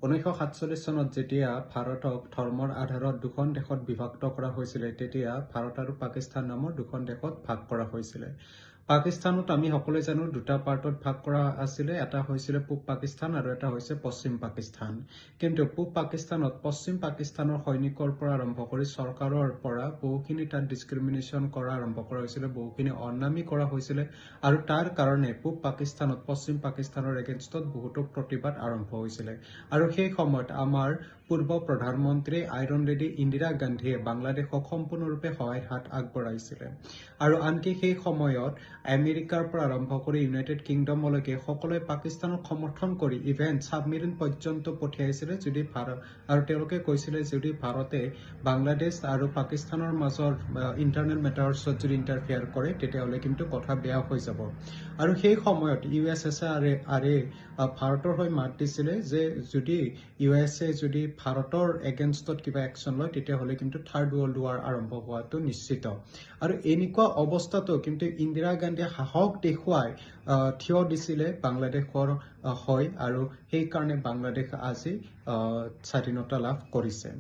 1947 চনত যেতিয়া ভাৰতক ধৰ্মৰ আধাৰত দুখন দেশত বিভক্ত কৰা হৈছিলে তেতিয়া ভাৰত আৰু পাকিস্তান নামৰ দুখন দেশত ভাগ কৰা হৈছিলে। পাকিস্তানত আমি সকলোৱে জানো দুটা পাৰ্টত ভাগ কৰা আছিলে, এটা হৈছিলে পূব পাকিস্তান আৰু এটা হৈছে পশ্চিম পাকিস্তান। কিন্তু পূব পাকিস্তানত পশ্চিম পাকিস্তানৰ সৈনিকৰ পৰা আৰম্ভ কৰি চৰকাৰৰ পৰা বহুখিনি তাত ডিছক্ৰিমিনেশ্যন কৰা আৰম্ভ কৰা হৈছিলে, বহুখিনি অনামী কৰা হৈছিলে আৰু তাৰ কাৰণে পূব পাকিস্তানত পশ্চিম পাকিস্তানৰ এগেইনষ্টত বহুতো প্ৰতিবাদ আৰম্ভ হৈছিলে। আৰু সেই সময়ত আমাৰ পূৰ্ব প্ৰধানমন্ত্ৰী আইৰণ লেডি ইন্দিৰা গান্ধীয়ে বাংলাদেশক সম্পূৰ্ণৰূপে সহায়ৰ হাত আগবঢ়াইছিলে। আৰু আনকি সেই সময়ত আমেৰিকাৰ পৰা আৰম্ভ কৰি ইউনাইটেড কিংডমলৈকে সকলোৱে পাকিস্তানক সমৰ্থন কৰি ইভেন ছাবমেৰিন পৰ্যন্ত পঠিয়াইছিলে যদি ভাৰত, আৰু তেওঁলোকে কৈছিলে যদি ভাৰতে বাংলাদেশ আৰু পাকিস্তানৰ মাজৰ ইণ্টাৰনেল মেটাৰ্ছত যদি ইণ্টাৰফেয়াৰ কৰে তেতিয়াহ'লে কিন্তু কথা বেয়া হৈ যাব। আৰু সেই সময়ত USSR ভাৰতৰ হৈ মাত দিছিলে যে যদি USA যদি ভাৰতৰ এগেইনষ্টত কিবা একশ্যন লয় তেতিয়াহ'লে কিন্তু থাৰ্ড ৱৰ্ল্ড ৱাৰ আৰম্ভ হোৱাটো নিশ্চিত। আৰু এনেকুৱা অৱস্থাতো কিন্তু ইন্দিৰা গান্ধীয়ে সাহস দেখুৱাই থিয় দিছিলে বাংলাদেশৰ হৈ, আৰু সেইকাৰণে বাংলাদেশ আজি স্বাধীনতা লাভ কৰিছে।